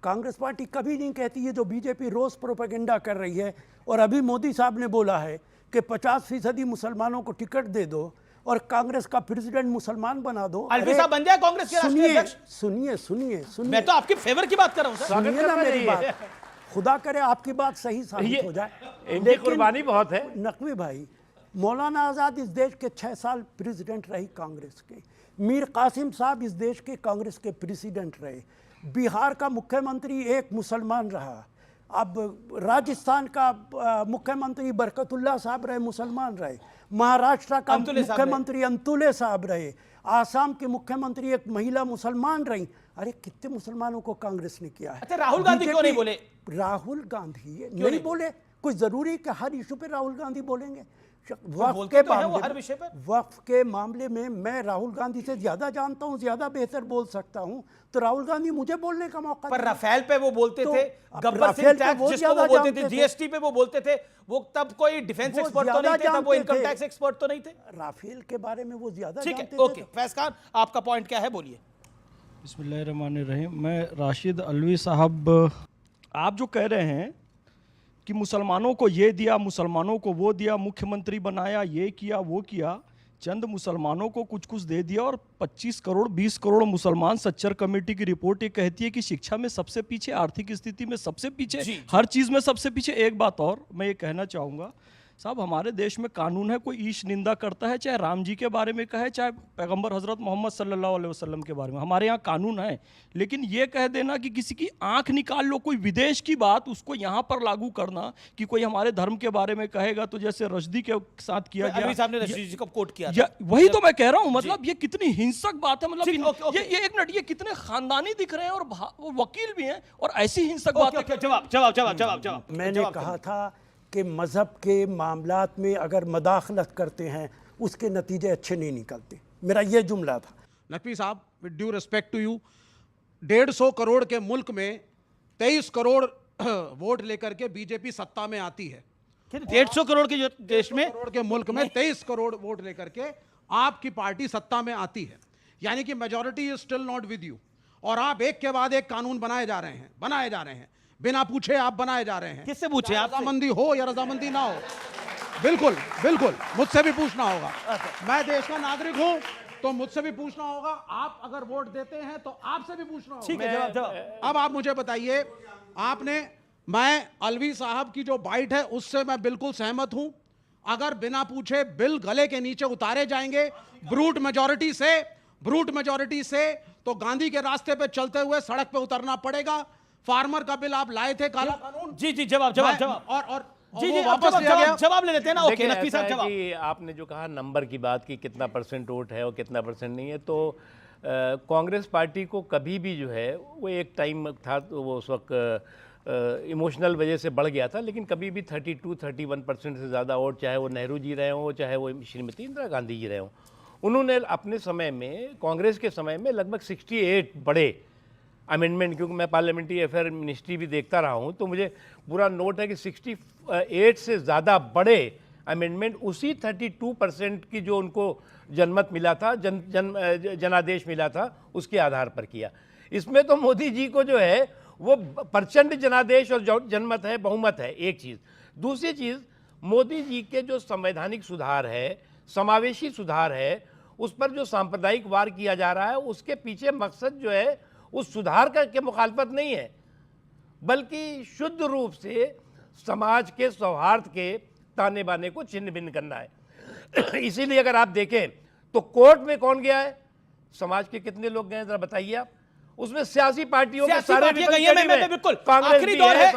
[SPEAKER 3] कांग्रेस पार्टी कभी नहीं कहती है जो बीजेपी रोज प्रोपेगेंडा कर रही है। और अभी मोदी साहब ने बोला है कि 50% मुसलमानों को टिकट दे दो और कांग्रेस का प्रेसिडेंट मुसलमान बना दो।
[SPEAKER 1] अलवी साहब बन जाए कांग्रेस के राष्ट्रीय अध्यक्ष।
[SPEAKER 3] सुनिए,
[SPEAKER 1] मैं तो आपके फेवर की बात कर रहा हूं सर।
[SPEAKER 3] सुनिए ना मेरी बात, खुदा करे आपकी बात सही साबित हो जाए।
[SPEAKER 4] इनकी कुर्बानी बहुत है।
[SPEAKER 3] नकवी भाई, मौलाना आज़ाद इस देश के 6 साल प्रेसिडेंट रही कांग्रेस के। मीर कासिम साहब इस देश के कांग्रेस के प्रेसिडेंट रहे। बिहार का मुख्यमंत्री एक मुसलमान रहा। अब राजस्थान का मुख्यमंत्री बरकतुल्ला साहब रहे, मुसलमान रहे। महाराष्ट्र का मुख्यमंत्री अंतुले साहब रहे। आसाम के मुख्यमंत्री एक महिला मुसलमान रही। अरे कितने मुसलमानों को कांग्रेस ने किया है।
[SPEAKER 1] अच्छा, राहुल गांधी क्यों नहीं बोले?
[SPEAKER 3] राहुल गांधी नहीं बोले? कोई जरूरी कि हर इशू पे राहुल गांधी बोलेंगे? वक्फ के मामले में मैं राहुल गांधी से ज्यादा जानता हूं, ज्यादा बेहतर बोल सकता हूं, तो राहुल गांधी मुझे बोलने का मौका।
[SPEAKER 1] पर राफेल पे वो बोलते थे, गब्बर सिंह टैक्स जिसको वो बोलते थे, जीएसटी पे वो बोलते थे, वो तब कोई डिफेंस एक्सपर्ट तो नहीं थे, तब वो इनकम टैक्स एक्सपर्ट तो नहीं थे।
[SPEAKER 3] राफेल के बारे में वो ज्यादा
[SPEAKER 1] ठीक है, ओके। फैज खान, आपका पॉइंट क्या है, बोलिए।
[SPEAKER 11] बिस्मिल्लाहिर्रहमानिर्रहीम। मैं राशिद अलवी साहब, आप जो कह रहे हैं कि मुसलमानों को ये दिया, मुसलमानों को वो दिया, मुख्यमंत्री बनाया, ये किया वो किया, चंद मुसलमानों को कुछ कुछ दे दिया और 25 करोड़ 20 करोड़ मुसलमान सच्चर कमेटी की रिपोर्ट ये कहती है कि शिक्षा में सबसे पीछे, आर्थिक स्थिति में सबसे पीछे, हर चीज में सबसे पीछे। एक बात और मैं ये कहना चाहूंगा साहब, हमारे देश में कानून है, कोई ईश निंदा करता है, चाहे राम जी के बारे में कहे, चाहे पैगंबर हजरत मोहम्मद सल्लल्लाहु अलैहि वसल्लम के बारे में, हमारे यहाँ कानून है। लेकिन ये कह देना कि किसी की आंख निकाल लो, कोई विदेश की बात उसको यहाँ पर लागू करना, कि कोई हमारे धर्म के बारे में कहेगा, तो जैसे रशदी के साथ किया गया,
[SPEAKER 1] साहब ने रशदी जी को कोट किया था।
[SPEAKER 11] वही तो मैं कह रहा हूँ, मतलब ये कितनी हिंसक बात है, मतलब ये एक मिनट, ये कितने खानदानी दिख रहे हैं और वकील भी हैं और ऐसी हिंसक बात।
[SPEAKER 1] जवाब
[SPEAKER 3] मैंने कहा था कि मज़हब के मामलात में अगर मदाखलत करते हैं उसके नतीजे अच्छे नहीं निकलते, मेरा ये जुमला था।
[SPEAKER 12] नकवी साहब, with due respect to you, 150 crore के मुल्क में 23 करोड़ वोट लेकर के बीजेपी सत्ता में आती है।
[SPEAKER 1] 150 करोड़ के देश में,
[SPEAKER 12] करोड़ के मुल्क में 23 करोड़ वोट लेकर के आपकी पार्टी सत्ता में आती है, यानी कि majority is still not with you, और आप एक के बाद एक कानून बनाए जा रहे हैं बिना पूछे आप बनाए जा रहे हैं।
[SPEAKER 1] किससे पूछे? आप
[SPEAKER 12] रजामंदी हो या रजामंदी ना हो, बिल्कुल बिल्कुल मुझसे भी पूछना होगा। मैं देश का नागरिक हूं तो मुझसे भी पूछना होगा, आप अगर वोट देते हैं तो आपसे भी पूछना होगा।
[SPEAKER 1] ठीक है, जवाब।
[SPEAKER 12] अब आप मुझे बताइए, मैं अलवी साहब की जो बाइट है उससे मैं बिल्कुल सहमत हूं। अगर बिना पूछे बिल गले के नीचे उतारे जाएंगे ब्रूट मेजॉरिटी से तो गांधी के रास्ते पे चलते हुए सड़क पे उतरना पड़ेगा। फार्मर का बिल आप लाए थे, काला कानून।
[SPEAKER 1] जी जवाब
[SPEAKER 12] और
[SPEAKER 1] जी वापस लिया गया। जवाब ले लेते हैं ना। ओके, नकवी साहब जवाब।
[SPEAKER 4] आपने जो कहा नंबर की बात की, कितना परसेंट वोट है और कितना परसेंट नहीं है, तो कांग्रेस पार्टी को कभी भी जो है वो एक टाइम था तो वो उस वक्त इमोशनल वजह से बढ़ गया था, लेकिन कभी भी 32-31% से ज़्यादा वोट, चाहे वो नेहरू जी रहे हों, चाहे वो श्रीमती इंदिरा गांधी जी रहे हों, उन्होंने अपने समय में, कांग्रेस के समय में लगभग 68 बड़े अमेंडमेंट, क्योंकि मैं पार्लियामेंट्री अफेयर मिनिस्ट्री भी देखता रहा हूं, तो मुझे पूरा नोट है कि 68 से ज़्यादा बड़े अमेंडमेंट उसी 32% की जो उनको जनमत मिला था, जनादेश मिला था, उसके आधार पर किया। इसमें तो मोदी जी को जो है वो प्रचंड जनादेश और जनमत है, बहुमत है, एक चीज़। दूसरी चीज़, मोदी जी के जो संवैधानिक सुधार है, समावेशी सुधार है, उस पर जो सांप्रदायिक वार किया जा रहा है, उसके पीछे मकसद जो है उस सुधार के मुखालफत नहीं है, बल्कि शुद्ध रूप से समाज के सौहार्द के ताने बाने को छिन्न भिन्न करना है। इसीलिए अगर आप देखें तो कोर्ट में कौन गया है, समाज के कितने लोग गए, जरा बताइए आप। उसमें सियासी पार्टियों के सारे
[SPEAKER 1] बिल्कुल आखिरी दौर है।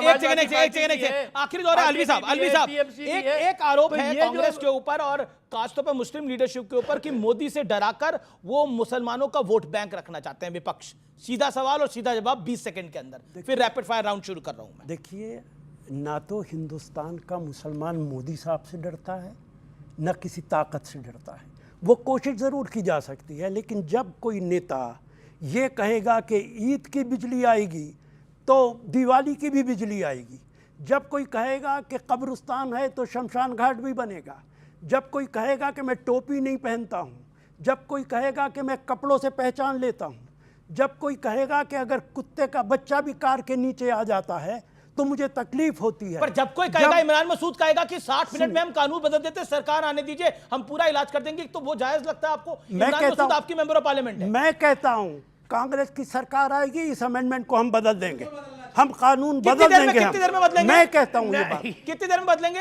[SPEAKER 1] आखिरी दौर है। अलवी साहब एक आरोप है कांग्रेस के ऊपर और खासतौर पर मुस्लिम लीडरशिप के ऊपर कि मोदी से डराकर वो मुसलमानों का वोट बैंक रखना चाहते हैं विपक्ष। सीधा सवाल और सीधा जवाब 20 सेकंड के अंदर, फिर रैपिड फायर राउंड शुरू कर रहा हूं मैं।
[SPEAKER 3] देखिए, ना तो हिंदुस्तान का मुसलमान मोदी साहब से डरता है, न किसी ताकत से डरता है। वो कोशिश ज़रूर की जा सकती है, लेकिन जब कोई नेता ये कहेगा कि ईद की बिजली आएगी तो दिवाली की भी बिजली आएगी, जब कोई कहेगा कि कब्रिस्तान है तो शमशान घाट भी बनेगा, जब कोई कहेगा कि मैं टोपी नहीं पहनता हूँ, जब कोई कहेगा कि मैं कपड़ों से पहचान लेता हूँ, जब कोई कहेगा कि अगर कुत्ते का बच्चा भी कार के नीचे आ जाता है तो मुझे तकलीफ होती है।
[SPEAKER 1] पर जब कोई कहेगा, इमरान मसूद कहेगा कि 60 मिनट में हम कानून बदल देते, सरकार आने दीजिए, हम पूरा इलाज कर देंगे, तो वो जायज लगता है आपको? इमरान मसूद आपकी मेंबर ऑफ पार्लियामेंट है।
[SPEAKER 3] मैं कहता हूं कांग्रेस की सरकार आएगी, इस अमेंडमेंट को हम बदल देंगे, हम कानून बदल देंगे।
[SPEAKER 1] कितनी देर में बदलेंगे?
[SPEAKER 3] मैं कहता हूं ये बात।
[SPEAKER 1] कितनी देर में बदलेंगे?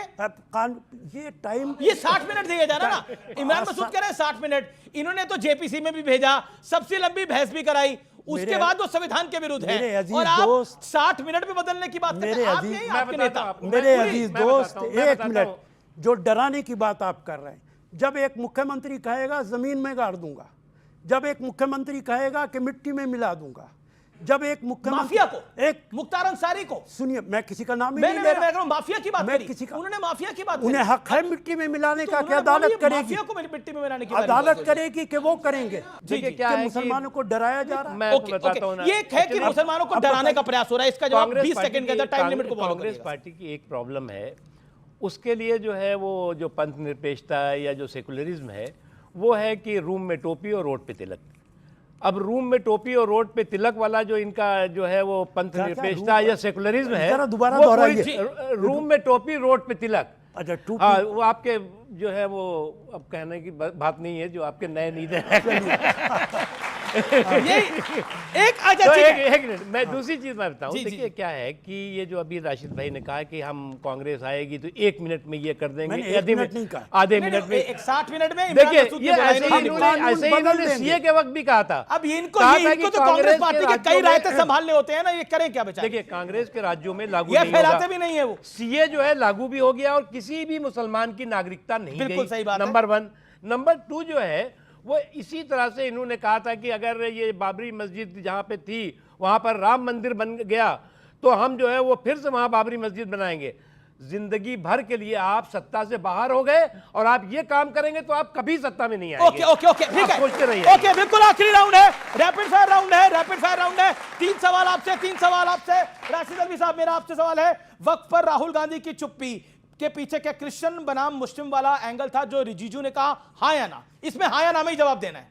[SPEAKER 3] ये टाइम,
[SPEAKER 1] ये 60 मिनट दिए जा रहा ना। इमरान मसूद कह रहे हैं 60 मिनट, इन्होंने तो जेपीसी में भी भेजा, सबसे लंबी बहस भी कराई, उसके बाद वो संविधान के विरुद्ध है, और आप 60 मिनट में बदलने की बात करते हैं। आप नहीं, आपके नेता।
[SPEAKER 3] मेरे अजीज दोस्त, एक मिनट, जो डराने की बात आप कर रहे हैं, जब एक मुख्यमंत्री कहेगा जमीन में गाड़ दूंगा, जब एक मुख्यमंत्री कहेगा कि मिट्टी में मिला दूंगा, जब एक मुख्यमंत्री
[SPEAKER 1] माफिया को, एक मुख्तार अंसारी को,
[SPEAKER 3] सुनिए, मैं किसी का नाम ही नहीं ले रहा,
[SPEAKER 1] माफिया की बात करी, किसी का, उन्होंने माफिया की बात,
[SPEAKER 3] उन्हें हक है मिट्टी में मिलाने का, क्या अदालत करेगी?
[SPEAKER 1] माफिया को मिट्टी में मिलाने की
[SPEAKER 3] अदालत करेगी कि वो करेंगे? क्या मुसलमानों को डराया जा रहा है?
[SPEAKER 1] ये है कि मुसलमानों को डराने का प्रयास हो रहा है। इसका जवाब 20 सेकंड के अंदर, टाइम लिमिट को फॉलो करिए।
[SPEAKER 4] कांग्रेस पार्टी की एक प्रॉब्लम है, उसके लिए जो है वो जो पंथ निरपेक्षता या जो सेकुलरिज्म है, वो है कि रूम में टोपी और रोड पे तिलक। अब रूम में टोपी और रोड पे तिलक वाला जो इनका जो है वो पंथ निरपेक्षता या सेकुलरिज्म है,
[SPEAKER 3] दोबारा दोहराइए।
[SPEAKER 4] रूम में टोपी रोड पे तिलक,
[SPEAKER 3] अच्छा
[SPEAKER 4] हाँ, वो आपके जो है वो अब कहने की बात नहीं है, जो आपके नए नींद है।
[SPEAKER 1] ये एक
[SPEAKER 4] तो एक मिनट, मैं दूसरी चीज मैं बताऊं। देखिए क्या है कि ये जो अभी राशिद भाई ने कहा कि हम कांग्रेस आएगी तो 1 मिनट में ये कर देंगे, आधे मिनट में,
[SPEAKER 1] 60 मिनट में।
[SPEAKER 4] देखिए ये ऐसे ही इन्होंने सीए के वक्त भी कहा था।
[SPEAKER 1] अब इनको तो कांग्रेस पार्टी के कई रायते संभालने होते हैं ना, ये करें क्या बेचारे।
[SPEAKER 4] देखिए कांग्रेस के राज्यों में लागू
[SPEAKER 1] ये फैलाते भी नहीं है, वो
[SPEAKER 4] सीए जो है लागू भी हो गया और किसी भी मुसलमान की नागरिकता नहीं गई।
[SPEAKER 1] बिल्कुल सही बात है।
[SPEAKER 4] नंबर 1। नंबर 2 जो है वो इसी तरह से इन्होंने कहा था कि अगर ये बाबरी मस्जिद जहाँ पे थी वहाँ पर राम मंदिर बन गया तो हम जो है वो फिर से वहाँ बाबरी मस्जिद बनाएंगे। जिंदगी भर के लिए आप सत्ता से बाहर हो गए और आप ये काम करेंगे तो आप कभी सत्ता में नहीं आएंगे।
[SPEAKER 1] ओके ठीक है,
[SPEAKER 4] सोचते रहिए।
[SPEAKER 1] ओके बिल्कुल आखिरी राउंड है, रैपिड फायर राउंड है। 3 सवाल आपसे। राशिद अल्वी साहब, मेरा आपसे सवाल है, वक्त पर राहुल गांधी की चुप्पी के पीछे क्या क्रिश्चियन बनाम मुस्लिम वाला एंगल था जो रिजिजू ने कहा, हाँ या ना? इसमें हाँ या ना में ही जवाब देना है।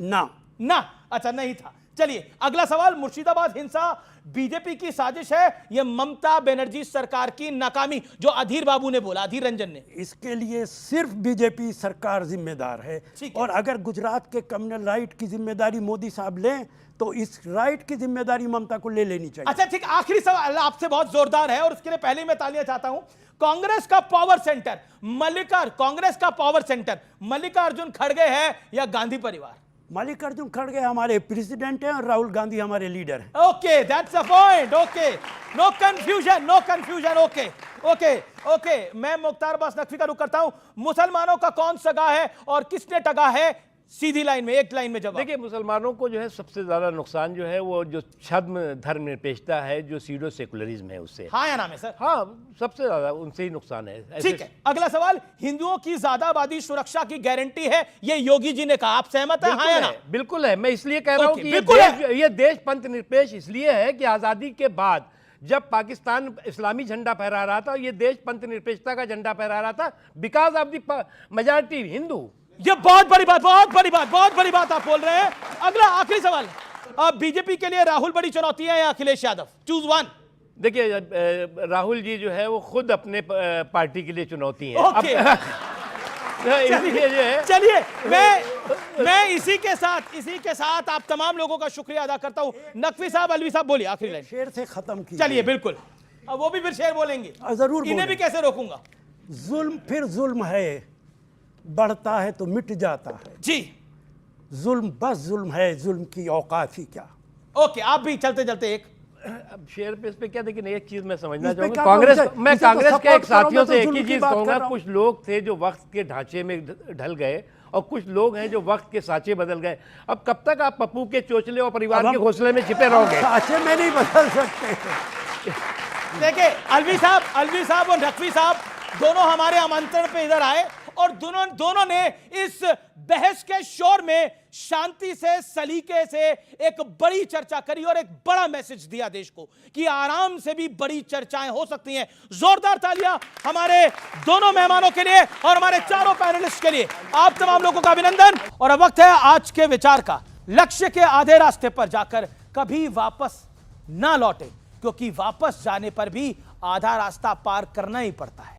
[SPEAKER 1] ना, अच्छा नहीं था। चलिए अगला सवाल, मुर्शिदाबाद हिंसा बीजेपी की साजिश है, यह ममता बनर्जी सरकार की नाकामी, जो अधीर बाबू ने बोला, अधीर रंजन ने।
[SPEAKER 3] इसके लिए सिर्फ बीजेपी सरकार जिम्मेदार है, और अगर गुजरात के कम्युनल राइट की जिम्मेदारी मोदी साहब लें तो इस राइट की जिम्मेदारी ममता को ले लेनी चाहिए।
[SPEAKER 1] अच्छा ठीक, आखिरी सवाल आपसे बहुत जोरदार है और उसके लिए पहले मैं तालियां चाहता हूं। कांग्रेस का पावर सेंटर मल्लिकार्जुन खड़गे है या गांधी परिवार?
[SPEAKER 3] मल्लिकार्जुन खड़गे हमारे प्रेसिडेंट हैं और राहुल गांधी हमारे लीडर हैं।
[SPEAKER 1] Okay, that's a point. Okay, no confusion. Okay, मैं मुख्तार अब्बास नकवी का रुख करता हूं। मुसलमानों का कौन सगा है और किसने टगा है? सीधी लाइन में, एक लाइन में जवाब।
[SPEAKER 4] देखिए मुसलमानों को जो है सबसे ज्यादा नुकसान जो है वो जो छद्म धर्मनिरपेक्षता है, जो सीडो सेकुलरिज्म है, उससे। हाँ या ना में सर? हाँ, सबसे ज्यादा उनसे ही नुकसान है।
[SPEAKER 1] ठीक है, अगला सवाल, हिंदुओं की ज्यादा आबादी सुरक्षा की गारंटी है, ये योगी जी ने कहा, आप सहमत हैं? हाँ या ना?
[SPEAKER 4] बिल्कुल है। मैं इसलिए कह रहा हूँ कि ये देश पंथ निरपेक्ष इसलिए है कि आजादी के बाद जब पाकिस्तान इस्लामी झंडा फहरा रहा था, ये देश पंथ निरपेक्षता का झंडा फहरा रहा था, because of the majority Hindu.
[SPEAKER 1] ये बहुत बड़ी बात आप बोल रहे हैं। अगला आखिरी सवाल, अब बीजेपी के लिए राहुल बड़ी चुनौती है या अखिलेश यादव? Choose one.
[SPEAKER 4] देखिए राहुल जी जो है वो खुद अपने पार्टी के लिए चुनौती है।
[SPEAKER 1] चलिए मैं इसी के साथ आप तमाम लोगों का शुक्रिया अदा करता हूं। नकवी साहब, अलवी साहब, बोलिए आखिरी लाइन।
[SPEAKER 3] शेर से खत्म की।
[SPEAKER 1] चलिए बिल्कुल, अब वो भी फिर शेर बोलेंगे
[SPEAKER 3] जरूर।
[SPEAKER 1] इन्हें भी कैसे रोकूंगा?
[SPEAKER 3] जुल्म फिर जुल्म है, बढ़ता है तो मिट जाता है
[SPEAKER 1] जी।
[SPEAKER 3] जुल्म बस जुल्म है, जुल्म की औकात ही क्या।
[SPEAKER 1] ओके, आप भी चलते एक
[SPEAKER 4] अब शेयर पे इस पे क्या, लेकिन एक चीज मैं समझना चाहूंगा, कांग्रेस के एक साथियों से एक ही चीज कहूंगा, कुछ लोग थे जो वक्त के ढांचे में ढल गए और कुछ लोग हैं जो वक्त के साँचे बदल गए। अब कब तक आप पप्पू के चोचले और परिवार के घोंसले में छिपे रहोगे?
[SPEAKER 3] साँचे में नहीं बदल सकते।
[SPEAKER 1] देखिए अलवी साहब और नकवी साहब दोनों हमारे आमंत्रण पे इधर आए और दोनों ने इस बहस के शोर में शांति से, सलीके से एक बड़ी चर्चा करी और एक बड़ा मैसेज दिया देश को कि आराम से भी बड़ी चर्चाएं हो सकती हैं। जोरदार तालियां हमारे दोनों मेहमानों के लिए और हमारे चारों पैनलिस्ट के लिए। आप तमाम लोगों का अभिनंदन। और अब वक्त है आज के विचार का। लक्ष्य के आधे रास्ते पर जाकर कभी वापस ना लौटे, क्योंकि वापस जाने पर भी आधा रास्ता पार करना ही पड़ता है।